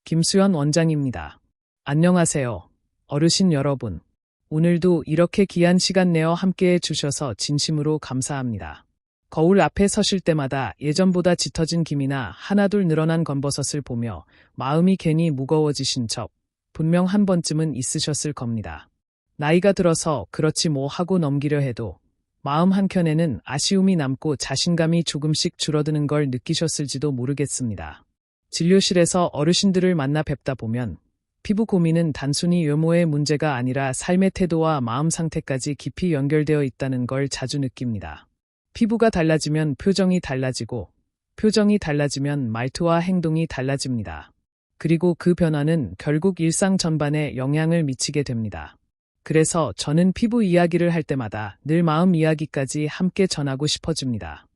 김수현 원장입니다. 안녕하세요. 어르신 여러분. 오늘도 이렇게 귀한 시간 내어 함께해 주셔서 진심으로 감사합니다. 거울 앞에 서실 때마다 예전보다 짙어진 김이나 하나둘 늘어난 건버섯을 보며 마음이 괜히 무거워지신 적 분명 한 번쯤은 있으셨을 겁니다. 나이가 들어서 그렇지 뭐 하고 넘기려 해도 마음 한켠에는 아쉬움이 남고 자신감이 조금씩 줄어드는 걸 느끼셨을지도 모르겠습니다. 진료실에서 어르신들을 만나 뵙다 보면 피부 고민은 단순히 외모의 문제가 아니라 삶의 태도와 마음 상태까지 깊이 연결되어 있다는 걸 자주 느낍니다. 피부가 달라지면 표정이 달라지고, 표정이 달라지면 말투와 행동이 달라집니다. 그리고 그 변화는 결국 일상 전반에 영향을 미치게 됩니다. 그래서 저는 피부 이야기를 할 때마다 늘 마음 이야기까지 함께 전하고 싶어집니다.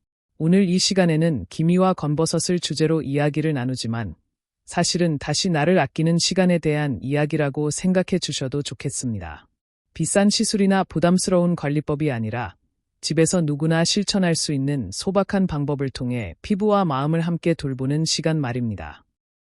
오늘 이 시간에는 기미와 건버섯을 주제로 이야기를 나누지만 사실은 다시 나를 아끼는 시간에 대한 이야기라고 생각해 주셔도 좋겠습니다. 비싼 시술이나 부담스러운 관리법이 아니라 집에서 누구나 실천할 수 있는 소박한 방법을 통해 피부와 마음을 함께 돌보는 시간 말입니다.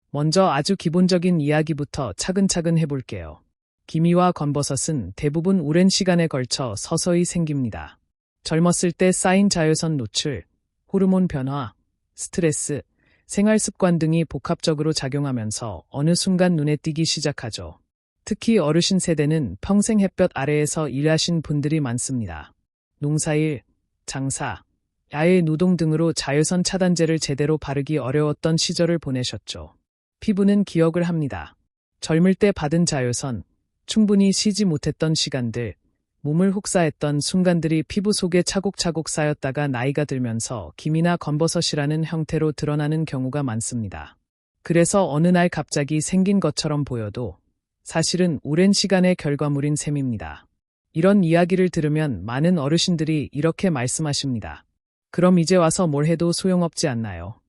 먼저 아주 기본적인 이야기부터 차근차근 해볼게요. 기미와 건버섯은 대부분 오랜 시간에 걸쳐 서서히 생깁니다. 젊었을 때 쌓인 자외선 노출, 호르몬 변화, 스트레스, 생활 습관 등이 복합적으로 작용하면서 어느 순간 눈에 띄기 시작하죠. 특히 어르신 세대는 평생 햇볕 아래에서 일하신 분들이 많습니다. 농사일, 장사, 야외 노동 등으로 자외선 차단제를 제대로 바르기 어려웠던 시절을 보내셨죠. 피부는 기억을 합니다. 젊을 때 받은 자외선, 충분히 쉬지 못했던 시간들, 몸을 혹사했던 순간들이 피부 속에 차곡차곡 쌓였다가 나이가 들면서 기미나 건버섯이라는 형태로 드러나는 경우가 많습니다. 그래서 어느 날 갑자기 생긴 것처럼 보여도 사실은 오랜 시간의 결과물인 셈입니다. 이런 이야기를 들으면 많은 어르신들이 이렇게 말씀하십니다. 그럼 이제 와서 뭘 해도 소용없지 않나요?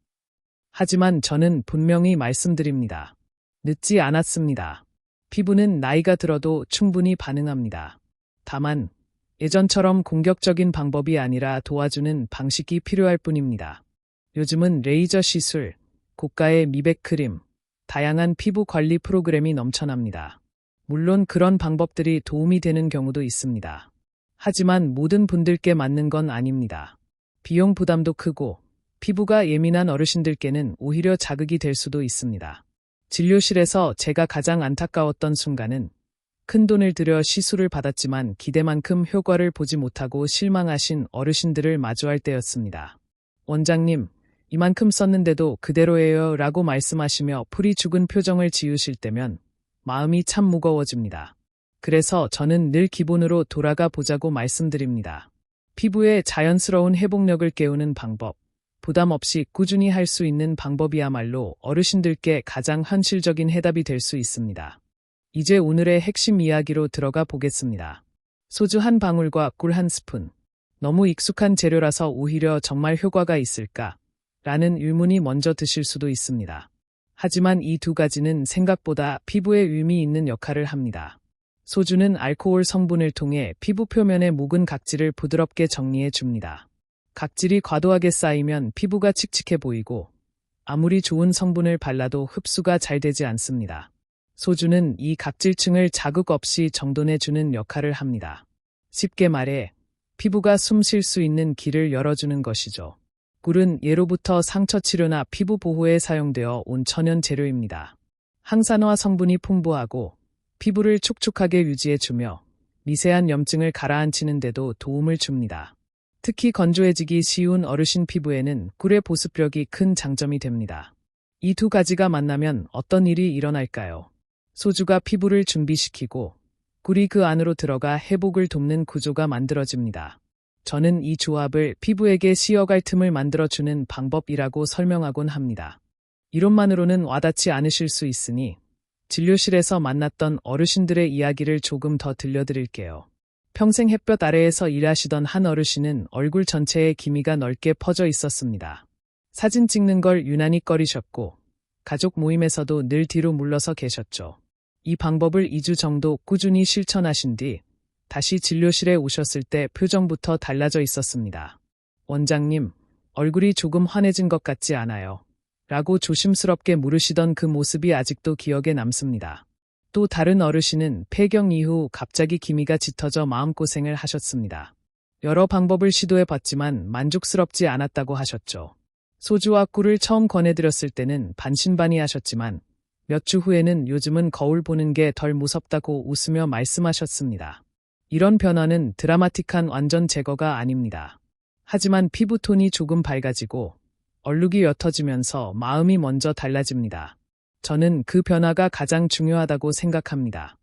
하지만 저는 분명히 말씀드립니다. 늦지 않았습니다. 피부는 나이가 들어도 충분히 반응합니다. 다만 예전처럼 공격적인 방법이 아니라 도와주는 방식이 필요할 뿐입니다. 요즘은 레이저 시술, 고가의 미백 크림, 다양한 피부 관리 프로그램이 넘쳐납니다. 물론 그런 방법들이 도움이 되는 경우도 있습니다. 하지만 모든 분들께 맞는 건 아닙니다. 비용 부담도 크고 피부가 예민한 어르신들께는 오히려 자극이 될 수도 있습니다. 진료실에서 제가 가장 안타까웠던 순간은 큰돈을 들여 시술을 받았지만 기대만큼 효과를 보지 못하고 실망하신 어르신들을 마주할 때였습니다. 원장님, 이만큼 썼는데도 그대로예요 라고 말씀하시며 풀이 죽은 표정을 지으실 때면 마음이 참 무거워집니다. 그래서 저는 늘 기본으로 돌아가 보자고 말씀드립니다. 피부의 자연스러운 회복력을 깨우는 방법, 부담 없이 꾸준히 할 수 있는 방법이야말로 어르신들께 가장 현실적인 해답이 될 수 있습니다. 이제 오늘의 핵심 이야기로 들어가 보겠습니다. 소주 한 방울과 꿀 한 스푼. 너무 익숙한 재료라서 오히려 정말 효과가 있을까? 라는 의문이 먼저 드실 수도 있습니다. 하지만 이 두 가지는 생각보다 피부에 의미 있는 역할을 합니다. 소주는 알코올 성분을 통해 피부 표면의 묵은 각질을 부드럽게 정리해 줍니다. 각질이 과도하게 쌓이면 피부가 칙칙해 보이고 아무리 좋은 성분을 발라도 흡수가 잘 되지 않습니다. 소주는 이 각질층을 자극 없이 정돈해주는 역할을 합니다. 쉽게 말해 피부가 숨 쉴 수 있는 길을 열어주는 것이죠. 꿀은 예로부터 상처 치료나 피부 보호에 사용되어 온 천연 재료입니다. 항산화 성분이 풍부하고 피부를 촉촉하게 유지해주며 미세한 염증을 가라앉히는 데도 도움을 줍니다. 특히 건조해지기 쉬운 어르신 피부에는 꿀의 보습력이 큰 장점이 됩니다. 이 두 가지가 만나면 어떤 일이 일어날까요? 소주가 피부를 준비시키고 꿀이 그 안으로 들어가 회복을 돕는 구조가 만들어집니다. 저는 이 조합을 피부에게 쉬어갈 틈을 만들어주는 방법이라고 설명하곤 합니다. 이론만으로는 와닿지 않으실 수 있으니 진료실에서 만났던 어르신들의 이야기를 조금 더 들려드릴게요. 평생 햇볕 아래에서 일하시던 한 어르신은 얼굴 전체에 기미가 넓게 퍼져 있었습니다. 사진 찍는 걸 유난히 꺼리셨고 가족 모임에서도 늘 뒤로 물러서 계셨죠. 이 방법을 2주 정도 꾸준히 실천하신 뒤 다시 진료실에 오셨을 때 표정부터 달라져 있었습니다. 원장님, 얼굴이 조금 환해진 것 같지 않아요? 라고 조심스럽게 물으시던 그 모습이 아직도 기억에 남습니다. 또 다른 어르신은 폐경 이후 갑자기 기미가 짙어져 마음고생을 하셨습니다. 여러 방법을 시도해봤지만 만족스럽지 않았다고 하셨죠. 소주와 꿀을 처음 권해드렸을 때는 반신반의하셨지만 몇 주 후에는 요즘은 거울 보는 게 덜 무섭다고 웃으며 말씀하셨습니다. 이런 변화는 드라마틱한 완전 제거가 아닙니다. 하지만 피부톤이 조금 밝아지고 얼룩이 옅어지면서 마음이 먼저 달라집니다. 저는 그 변화가 가장 중요하다고 생각합니다.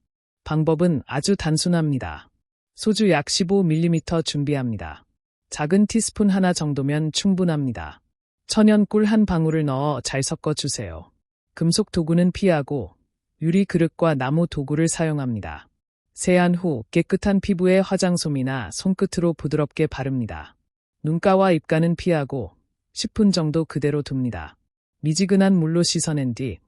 방법은 아주 단순합니다. 소주 약 15ml 준비합니다. 작은 티스푼 하나 정도면 충분합니다. 천연 꿀 한 방울을 넣어 잘 섞어주세요. 금속 도구는 피하고 유리 그릇과 나무 도구를 사용합니다. 세안 후 깨끗한 피부에 화장솜이나 손끝으로 부드럽게 바릅니다. 눈가와 입가는 피하고 10분 정도 그대로 둡니다. 미지근한 물로 씻어낸 뒤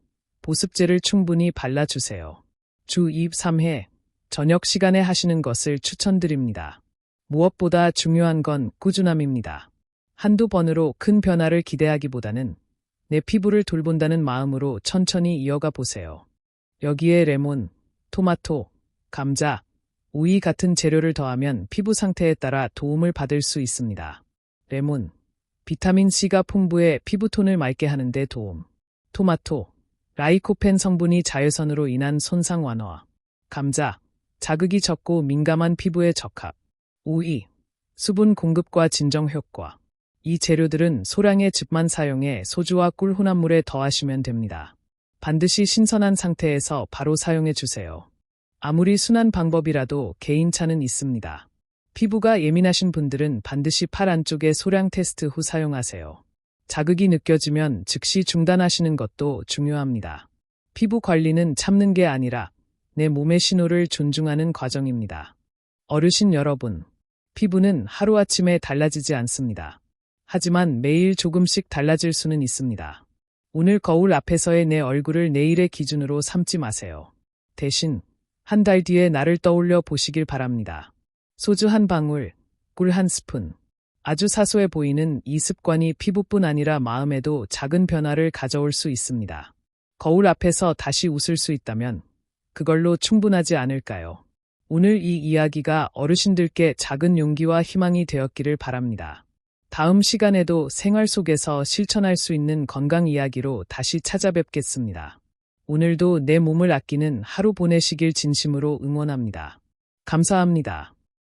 보습제를 충분히 발라주세요. 주 2, 3회 저녁 시간에 하시는 것을 추천드립니다. 무엇보다 중요한 건 꾸준함입니다. 한두 번으로 큰 변화를 기대하기보다는 내 피부를 돌본다는 마음으로 천천히 이어가 보세요. 여기에 레몬, 토마토, 감자, 오이 같은 재료를 더하면 피부 상태에 따라 도움을 받을 수 있습니다. 레몬, 비타민C가 풍부해 피부톤을 맑게 하는 데 도움. 토마토, 라이코펜 성분이 자외선으로 인한 손상 완화. 감자, 자극이 적고 민감한 피부에 적합. 오이, 수분 공급과 진정 효과. 이 재료들은 소량의 즙만 사용해 소주와 꿀 혼합물에 더하시면 됩니다. 반드시 신선한 상태에서 바로 사용해 주세요. 아무리 순한 방법이라도 개인차는 있습니다. 피부가 예민하신 분들은 반드시 팔 안쪽에 소량 테스트 후 사용하세요. 자극이 느껴지면 즉시 중단하시는 것도 중요합니다. 피부 관리는 참는 게 아니라 내 몸의 신호를 존중하는 과정입니다. 어르신 여러분, 피부는 하루아침에 달라지지 않습니다. 하지만 매일 조금씩 달라질 수는 있습니다. 오늘 거울 앞에서의 내 얼굴을 내일의 기준으로 삼지 마세요. 대신 한 달 뒤에 나를 떠올려 보시길 바랍니다. 소주 한 방울, 꿀 한 스푼. 아주 사소해 보이는 이 습관이 피부뿐 아니라 마음에도 작은 변화를 가져올 수 있습니다. 거울 앞에서 다시 웃을 수 있다면 그걸로 충분하지 않을까요? 오늘 이 이야기가 어르신들께 작은 용기와 희망이 되었기를 바랍니다. 다음 시간에도 생활 속에서 실천할 수 있는 건강 이야기로 다시 찾아뵙겠습니다. 오늘도 내 몸을 아끼는 하루 보내시길 진심으로 응원합니다. 감사합니다.